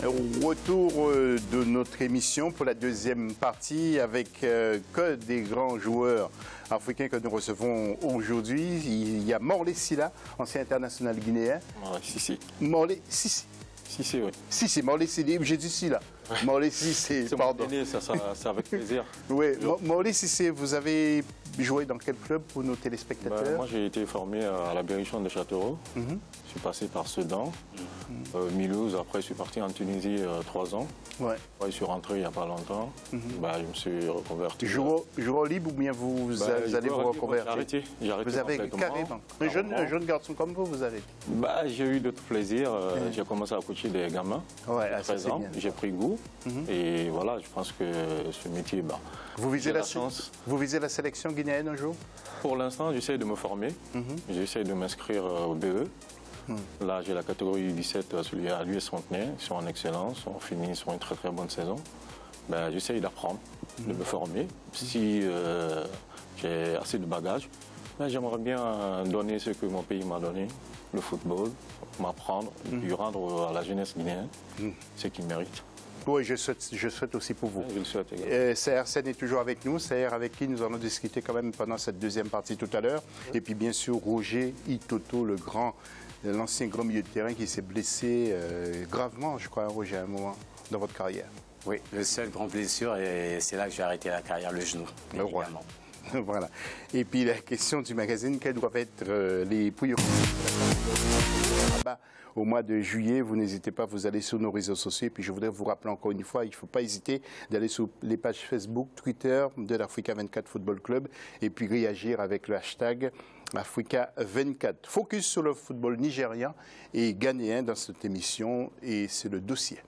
Retour de notre émission pour la deuxième partie avec que des grands joueurs africains que nous recevons aujourd'hui. Il y a Morley Sylla, ancien international guinéen. Sissi. Morley Sissi. Sissi, oui. Sissi, Morley Sylla, j'ai dit Sylla. Morley Sissi, pardon. C'est avec plaisir. Oui, Morley Sissi, vous avez joué dans quel club pour nos téléspectateurs? Moi, j'ai été formé à la Berrichonne de Châteauroux. Je suis passé par Sedan, Mulhouse. Après, je suis parti en Tunisie 3 ans. Ouais. Je suis rentré il n'y a pas longtemps. Je me suis reconverti. Joueur libre ou bien vous allez vous reconvertir? J'ai arrêté. Vous avez carrément. Un jeune garçon comme vous avez? J'ai eu d'autres plaisirs. J'ai commencé à coacher des gamins. Ouais, 13 ans. J'ai pris goût. Et voilà, je pense que ce métier, vous visez la sélection guinéenne un jour? Pour l'instant, j'essaie de me former. J'essaie de m'inscrire au BE. Là, j'ai la catégorie 17 à l'US Fontenay. Ils sont en excellence, on finit sur une très très bonne saison. J'essaie d'apprendre, de me former. Si j'ai assez de bagages, j'aimerais bien donner ce que mon pays m'a donné, le football, m'apprendre et puis rendre à la jeunesse guinéenne ce qu'ils méritent. Oui, je souhaite aussi pour vous. Je le souhaite également. CR7 est toujours avec nous, CR avec qui nous allons discuter quand même pendant cette deuxième partie tout à l'heure. Et puis bien sûr Roger Itoto, l'ancien grand milieu de terrain qui s'est blessé gravement, je crois, Roger, à un moment dans votre carrière. Oui, le seul grand blessure, et c'est là que j'ai arrêté la carrière, le genou, évidemment. Voilà. Et puis la question du magazine, quelles doivent être les priorités au mois de juillet? Vous n'hésitez pas, vous allez sur nos réseaux sociaux. Et puis je voudrais vous rappeler encore une fois, il ne faut pas hésiter d'aller sur les pages Facebook, Twitter de l'Africa 24 Football Club et puis réagir avec le hashtag Africa 24. Focus sur le football nigérien et ghanéen dans cette émission et c'est le dossier.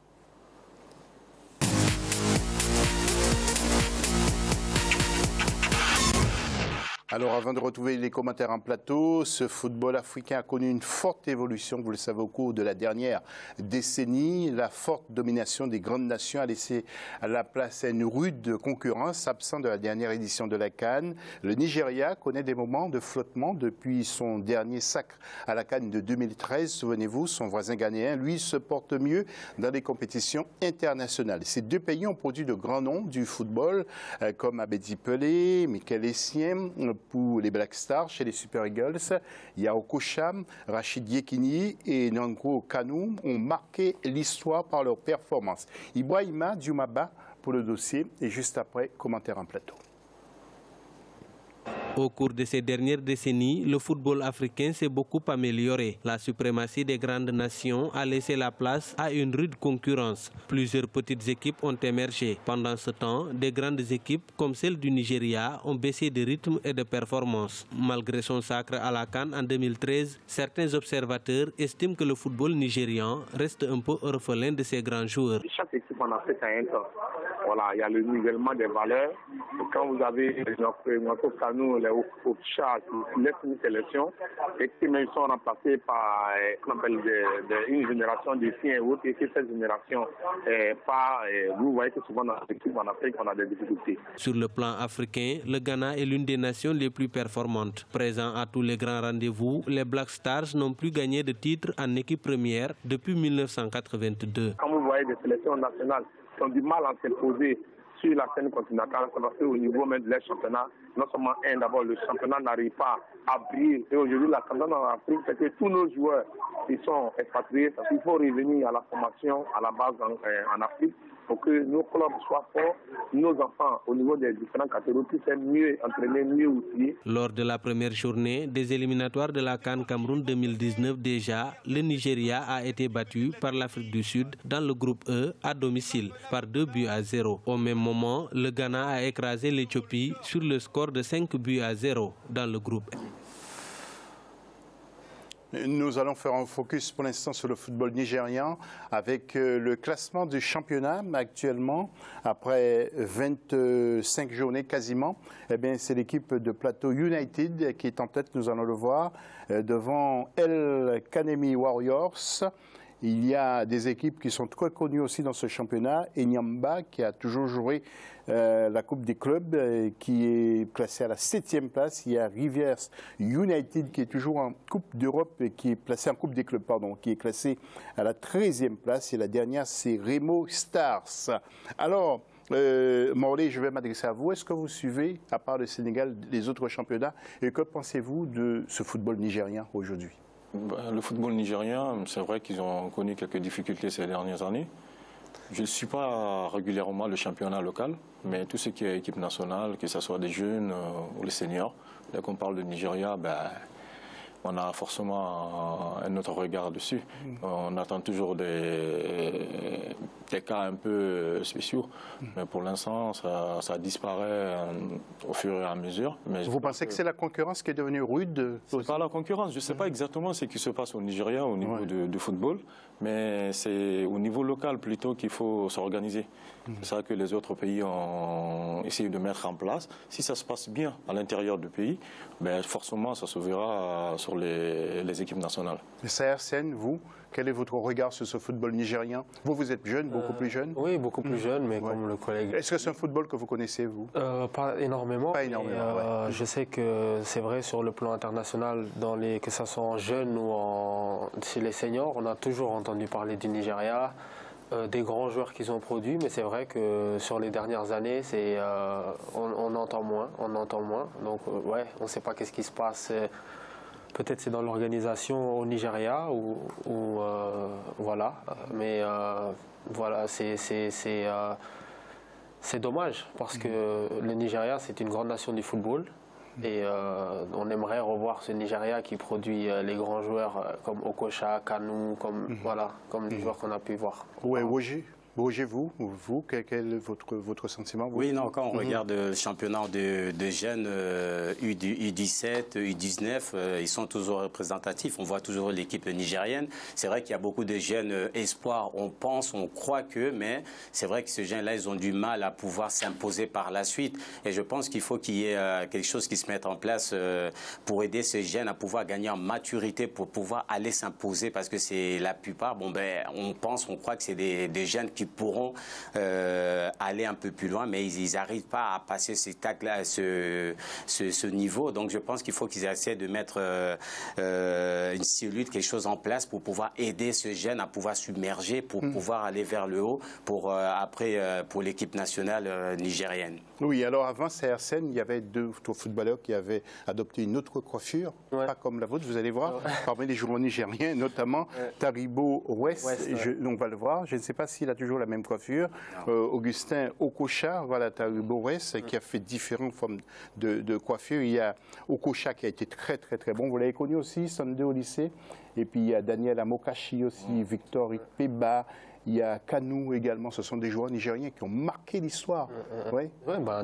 Alors, avant de retrouver les commentaires en plateau, ce football africain a connu une forte évolution, vous le savez, au cours de la dernière décennie. La forte domination des grandes nations a laissé à la place à une rude concurrence, absent de la dernière édition de la CAN. Le Nigeria connaît des moments de flottement depuis son dernier sacre à la CAN de 2013. Souvenez-vous, son voisin ghanéen, lui, se porte mieux dans les compétitions internationales. Ces deux pays ont produit de grands noms du football, comme Abedi Pelé, Michael Essien, pour les Black Stars chez les Super Eagles. Yao Kocham, Rachid Yekini et Nangro Kanu ont marqué l'histoire par leur performance. Ibrahima Dioumaba pour le dossier et juste après, commentaire en plateau. Au cours de ces dernières décennies, le football africain s'est beaucoup amélioré. La suprématie des grandes nations a laissé la place à une rude concurrence. Plusieurs petites équipes ont émergé. Pendant ce temps, des grandes équipes comme celle du Nigeria ont baissé de rythme et de performance. Malgré son sacre à la CAN en 2013, certains observateurs estiment que le football nigérian reste un peu orphelin de ses grands joueurs. Chaque équipe en Afrique a un temps. Voilà, il y a le nivellement des valeurs. Et quand vous avez notre Kanou, les Ocha, qui laissent une sélection, et qui même sont remplacés par une génération de siens et autres, et que cette génération vous voyez que souvent dans les équipes en Afrique, on a des difficultés. Sur le plan africain, le Ghana est l'une des nations les plus performantes. Présent à tous les grands rendez-vous, les Black Stars n'ont plus gagné de titre en équipe première depuis 1982. Quand vous voyez des sélections nationales qui ont du mal à s'imposer sur la scène continentale, c'est parce qu'au niveau même de leur championnat, non seulement d'abord le championnat n'arrive pas à briller. Et aujourd'hui, la tendance en Afrique, c'est que tous nos joueurs ils sont expatriés, parce qu'il faut revenir à la formation, à la base en Afrique, pour que nos clubs soient forts, nos enfants au niveau des différentes catégories puissent être mieux entraînés, mieux outillés. Lors de la première journée des éliminatoires de la CAN Cameroun 2019 déjà, le Nigeria a été battu par l'Afrique du Sud dans le groupe E à domicile par 2-0. Au même moment, le Ghana a écrasé l'Éthiopie sur le score de 5-0 dans le groupe E. Nous allons faire un focus pour l'instant sur le football nigérian avec le classement du championnat actuellement. Après 25 journées quasiment, c'est l'équipe de Plateau United qui est en tête, nous allons le voir, devant El Kanemi Warriors. Il y a des équipes qui sont très connues aussi dans ce championnat. Enyamba, qui a toujours joué la Coupe des clubs, qui est classée à la 7e place. Il y a Rivers United, qui est toujours en Coupe d'Europe et qui est placé en Coupe des clubs, pardon, qui est classé à la 13e place. Et la dernière, c'est Remo Stars. Alors, Morley, je vais m'adresser à vous. Est-ce que vous suivez, à part le Sénégal, les autres championnats? Et que pensez-vous de ce football nigérien aujourd'hui? Le football nigérien, c'est vrai qu'ils ont connu quelques difficultés ces dernières années. Je ne suis pas régulièrement le championnat local, mais tout ce qui est équipe nationale, que ce soit des jeunes ou les seniors, dès qu'on parle de Nigeria, on a forcément un autre regard dessus. On attend toujours des cas un peu spéciaux, mais pour l'instant, ça disparaît au fur et à mesure. Mais vous pensez que c'est la concurrence qui est devenue rude? C'est pas la concurrence. Je ne sais pas exactement ce qui se passe au Nigeria au niveau du football, mais c'est au niveau local plutôt qu'il faut s'organiser. C'est ça que les autres pays ont essayé de mettre en place. Si ça se passe bien à l'intérieur du pays, forcément, ça se verra sur les équipes nationales. Saher Sen, vous, quel est votre regard sur ce football nigérien? Vous êtes jeune, beaucoup plus jeune? Oui, beaucoup plus jeune, mais comme le collègue... Est-ce que c'est un football que vous connaissez, vous? Pas énormément. Pas énormément, Je sais que c'est vrai sur le plan international, que ce soit en jeunes ou chez les seniors, on a toujours entendu parler du Nigeria, des grands joueurs qu'ils ont produits, mais c'est vrai que sur les dernières années, on entend moins. Donc, on ne sait pas qu'est-ce qui se passe. Peut-être c'est dans l'organisation au Nigeria voilà. Mais voilà, c'est dommage parce que le Nigeria, c'est une grande nation du football. Et on aimerait revoir ce Nigeria qui produit les grands joueurs comme Okocha, Kanu, comme les joueurs qu'on a pu voir. Ouais, Roger, vous, quel est votre sentiment? Oui, non, quand on regarde le championnat de jeunes U17, U19, ils sont toujours représentatifs. On voit toujours l'équipe nigérienne. C'est vrai qu'il y a beaucoup de jeunes espoirs. On croit mais c'est vrai que ces jeunes-là, ils ont du mal à pouvoir s'imposer par la suite. Et je pense qu'il faut qu'il y ait quelque chose qui se mette en place pour aider ces jeunes à pouvoir gagner en maturité, pour pouvoir aller s'imposer, parce que c'est la plupart, on croit que c'est des jeunes qui pourront aller un peu plus loin, mais ils n'arrivent pas à passer ces tacs-là, ce niveau. Donc je pense qu'il faut qu'ils essaient de mettre une cellule, quelque chose en place pour pouvoir aider ce jeune à pouvoir submerger, pour pouvoir aller vers le haut, pour l'équipe nationale nigérienne. Oui, alors avant Saher Sen, il y avait deux footballeurs qui avaient adopté une autre coiffure, pas comme la vôtre, vous allez voir, parmi les joueurs nigériens, notamment Taribo West, on va le voir, je ne sais pas s'il a toujours la même coiffure, Augustin Okocha, voilà Taribo West, qui a fait différentes formes de coiffure. Il y a Okocha qui a été très très très bon, vous l'avez connu aussi, Sunday au lycée, et puis il y a Daniel Amokachi aussi, Victor Ikpeba, il y a Kanu également, ce sont des joueurs nigériens qui ont marqué l'histoire.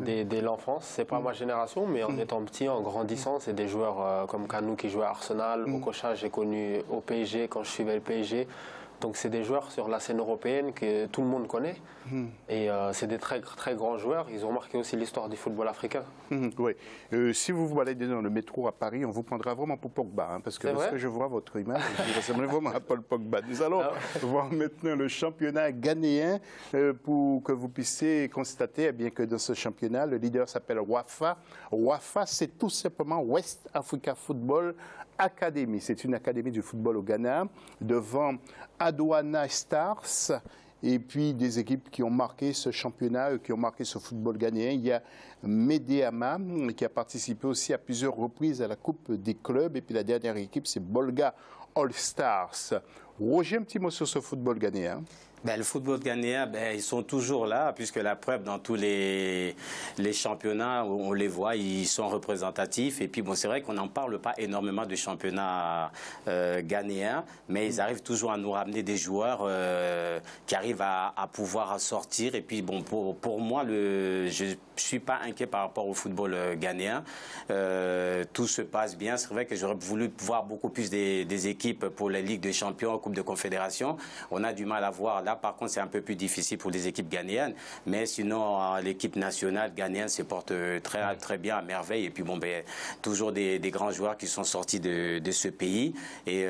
Dès l'enfance, c'est pas ma génération, mais en étant petit, en grandissant, c'est des joueurs comme Kanu qui jouait à Arsenal, Okocha, j'ai connu au PSG quand je suivais le PSG. Donc c'est des joueurs sur la scène européenne que tout le monde connaît. Et c'est des très, très grands joueurs. Ils ont marqué aussi l'histoire du football africain. Oui. Si vous vous baladez dans le métro à Paris, on vous prendra vraiment pour Pogba. Parce que lorsque je vois votre image, vous ressemblez vraiment à Paul Pogba. Nous allons voir maintenant le championnat ghanéen pour que vous puissiez constater que dans ce championnat, le leader s'appelle Wafa. Wafa, c'est tout simplement West Africa Football Academy. C'est une académie du football au Ghana, devant Adouana Stars, et puis des équipes qui ont marqué ce championnat, qui ont marqué ce football ghanéen. Il y a Medeama qui a participé aussi à plusieurs reprises à la Coupe des clubs, et puis la dernière équipe, c'est Bolga All Stars. Roger, un petit mot sur ce football ghanéen. Le football ghanéen, ils sont toujours là, puisque la preuve, dans tous les championnats, on les voit, ils sont représentatifs. Et puis, c'est vrai qu'on n'en parle pas énormément du championnat ghanéen, mais ils arrivent toujours à nous ramener des joueurs qui arrivent à pouvoir sortir. Et puis, pour moi, je ne suis pas inquiet par rapport au football ghanéen. Tout se passe bien. C'est vrai que j'aurais voulu voir beaucoup plus des équipes équipes pour les Ligues des Champions, Coupe de Confédération. On a du mal à voir. Là, par contre, c'est un peu plus difficile pour les équipes ghanéennes. Mais sinon, l'équipe nationale ghanéenne se porte très bien, à merveille. Et puis, bon, ben, toujours des grands joueurs qui sont sortis de ce pays. Et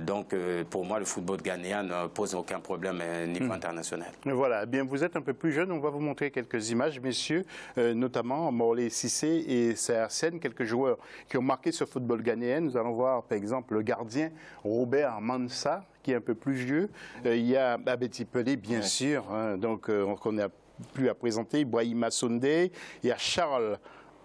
donc, pour moi, le football ghanéen ne pose aucun problème au niveau international. Voilà, eh bien, vous êtes un peu plus jeune. On va vous montrer quelques images, messieurs, notamment Morley Cissé et CR7, quelques joueurs qui ont marqué ce football ghanéen. Nous allons voir, par exemple, le gardien Robert Mansa, qui est un peu plus vieux. Il y a Abedi Pelé, bien sûr, hein, donc qu'on n'a plus à présenter. Ibrahima Sondé. Il y a Charles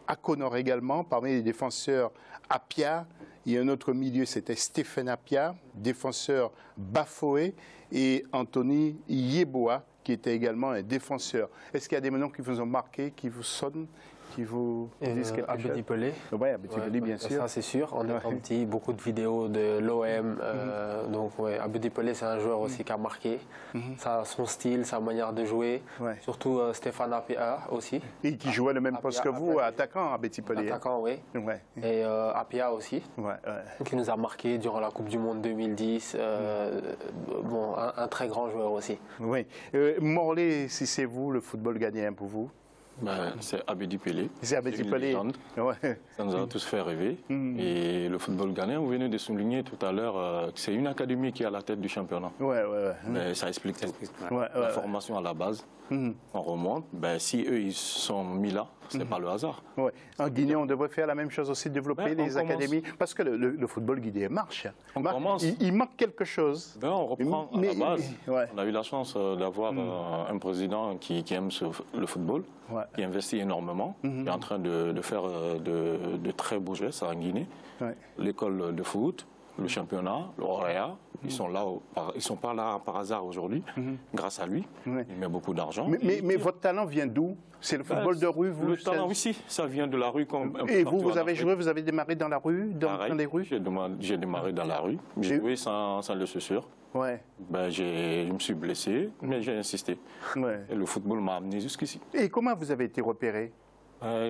Akonor également, parmi les défenseurs Apia. Il y a un autre milieu, c'était Stéphane Apia, défenseur Bafoé, et Anthony Yeboah, qui était également un défenseur. Est-ce qu'il y a des noms qui vous ont marqué, qui vous sonnent, qui vous disent quelque chose? Abedi Pelé. Oui, Abedi Pelé, bien sûr. Ça, c'est sûr. En étant petit, beaucoup de vidéos de l'OM. Donc, ouais, Abedi Pelé, c'est un joueur aussi qui a marqué. Son style, sa manière de jouer. Surtout Stéphane Apia aussi. Et qui jouait le même poste que vous, attaquant, Abedi Pelé. Attaquant, oui. Et Apia aussi, qui nous a marqué durant la Coupe du Monde 2010. Bon, un très grand joueur aussi. Oui. Morley, si c'est vous, le football ghanéen pour vous? C'est Abedi Pelé. C'est Abedi Pelé. Ça nous a tous fait rêver. Et le football ghanéen, vous venez de souligner tout à l'heure que c'est une académie qui est à la tête du championnat. Mais ça explique tout. La formation à la base, on remonte. Si eux, ils sont mis là, ce n'est pas le hasard. En Guinée, on devrait faire la même chose aussi, développer les académies. Parce que le football guinéen marche. Il manque quelque chose. On reprend à la base. On a eu la chance d'avoir un président qui aime le football, qui investit énormément, qui est en train de faire de très beaux gestes en Guinée. L'école de foot, le championnat, le Roya, ils sont là, ils sont pas là par hasard aujourd'hui, grâce à lui. Il met beaucoup d'argent. Mais votre talent vient d'où? C'est le football de rue, vous? Le talent, oui, ça vient de la rue. Et vous avez joué, vous avez démarré dans la rue, dans les rues? J'ai démarré dans la rue. J'ai joué sans le chaussure. Je me suis blessé, mais j'ai insisté. Et le football m'a amené jusqu'ici. Et comment vous avez été repéré?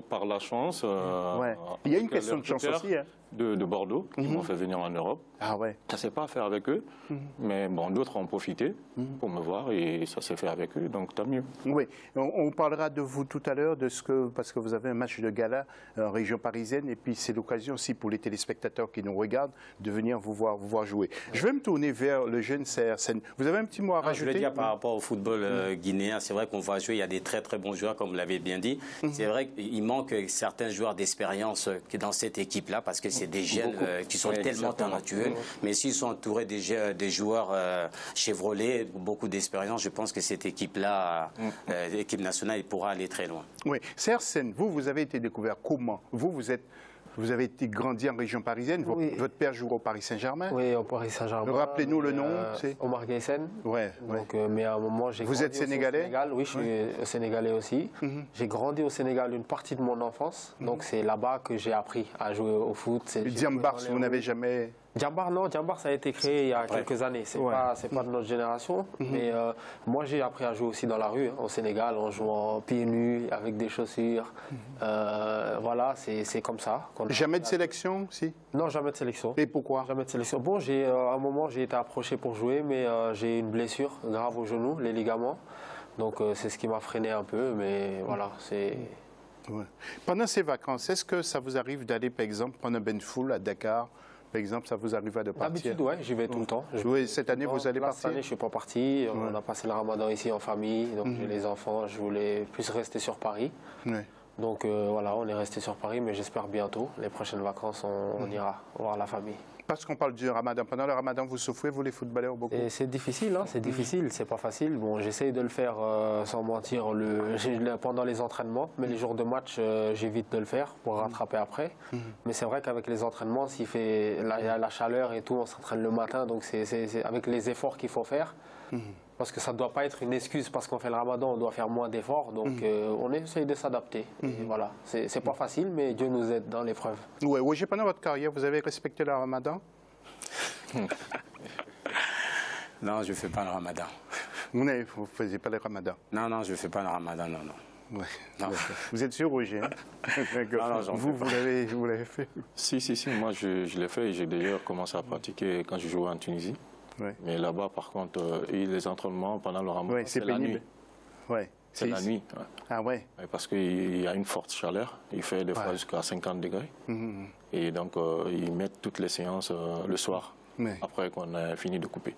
Par la chance. Il y a une question de chance aussi. De Bordeaux, qui m'ont fait venir en Europe. Ça ne s'est pas fait avec eux, mais bon, d'autres ont profité pour me voir et ça s'est fait avec eux, donc tant mieux. Oui, on parlera de vous tout à l'heure, parce que vous avez un match de gala en région parisienne et puis c'est l'occasion aussi pour les téléspectateurs qui nous regardent de venir vous voir jouer. Je vais me tourner vers le jeune CR7. Vous avez un petit mot à rajouter? Je veux dire par rapport au football guinéen, c'est vrai qu'on va jouer, il y a des très très bons joueurs comme vous l'avez bien dit. C'est vrai qu'il manque certains joueurs d'expérience dans cette équipe-là parce que c'est des jeunes qui sont tellement talentueux. Mais s'ils sont entourés des joueurs Chevrolet, beaucoup d'expérience, je pense que cette équipe-là, l'équipe nationale, pourra aller très loin. Oui. CR7, vous avez été découvert comment? Vous avez été grandi en région parisienne. Votre père joue au Paris Saint-Germain. Oui, au Paris Saint-Germain. Rappelez-nous le nom. Omar Guessen. Donc, mais à un moment, j'ai Vous êtes sénégalais? Sénégal. Oui, je suis sénégalais aussi. J'ai grandi au Sénégal une partie de mon enfance. Donc c'est là-bas que j'ai appris à jouer au foot. Diambars, vous n'avez jamais... Diambar, non, Diambar, ça a été créé il y a quelques années. C'est pas de notre génération. Mais moi, j'ai appris à jouer aussi dans la rue, au Sénégal, en jouant pieds nus, avec des chaussures. Voilà, c'est comme ça. Jamais de sélection, si? Non, jamais de sélection. Et pourquoi? Jamais de sélection. Bon, à un moment, j'ai été approché pour jouer, mais j'ai une blessure grave au genou, les ligaments. Donc, c'est ce qui m'a freiné un peu, mais voilà, c'est... Pendant ces vacances, est-ce que ça vous arrive d'aller, par exemple, prendre un bain de foule à Dakar? Par exemple, ça vous arrive de partir? D'habitude, oui, j'y vais tout le temps. Oui, cette année, vous allez partir? Cette année, je ne suis pas parti. On a passé le ramadan ici en famille. Donc, j'ai les enfants. Je voulais plus rester sur Paris. Donc, voilà, on est resté sur Paris. Mais j'espère bientôt, les prochaines vacances, on ira voir la famille. Parce qu'on parle du ramadan. Pendant le ramadan, vous souffrez, vous les footballeurs, beaucoup? C'est difficile, hein, c'est difficile, c'est pas facile. Bon, j'essaye de le faire sans mentir pendant les entraînements, mais les jours de match, j'évite de le faire pour rattraper après. Mais c'est vrai qu'avec les entraînements, il y a la chaleur et tout, on s'entraîne le matin, donc c'est avec les efforts qu'il faut faire. Parce que ça ne doit pas être une excuse parce qu'on fait le ramadan, on doit faire moins d'efforts. Donc on essaye de s'adapter. Voilà, c'est pas facile, mais Dieu nous aide dans l'épreuve. Oui, pendant votre carrière, vous avez respecté le ramadan? Non, je ne fais pas le ramadan. Vous ne faisiez pas le ramadan? Non, je ne fais pas le ramadan, non. Ouais. Vous êtes sûr, Roger? Vous l'avez fait? Si, moi je l'ai fait et j'ai d'ailleurs commencé à pratiquer quand je jouais en Tunisie. Ouais. Mais là-bas, par contre, les entraînements pendant le ramadan, c'est la nuit. Ouais. C'est la nuit. Ouais. Ah ouais? Parce qu'il y a une forte chaleur, il fait des fois jusqu'à 50 degrés. Et donc, ils mettent toutes les séances le soir, après qu'on a fini de couper.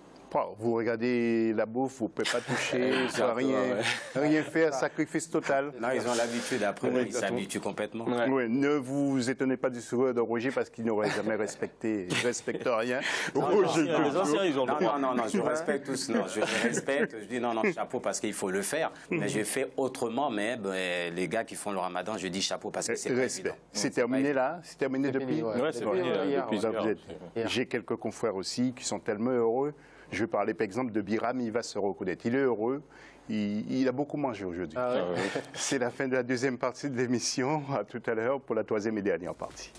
Vous regardez la bouffe, vous ne pouvez pas toucher, rien faire, sacrifice total. Non, ils ont l'habitude, après, ils s'habituent complètement. Ouais, ne vous étonnez pas du sourire de Roger parce qu'il n'aurait jamais respecté, il ne respecte rien. Les anciens, ils ont non, je respecte tous, non, je respecte, je dis non, chapeau parce qu'il faut le faire, mais je fais autrement, mais les gars qui font le ramadan, je dis chapeau parce que c'est pas évident. C'est terminé là? C'est terminé depuis? Oui, c'est terminé depuis hier. J'ai quelques confrères aussi qui sont tellement heureux. Je vais parler par exemple de Biram, il va se reconnaître. Il est heureux, il a beaucoup mangé aujourd'hui. C'est la fin de la deuxième partie de l'émission. À tout à l'heure pour la troisième et dernière partie.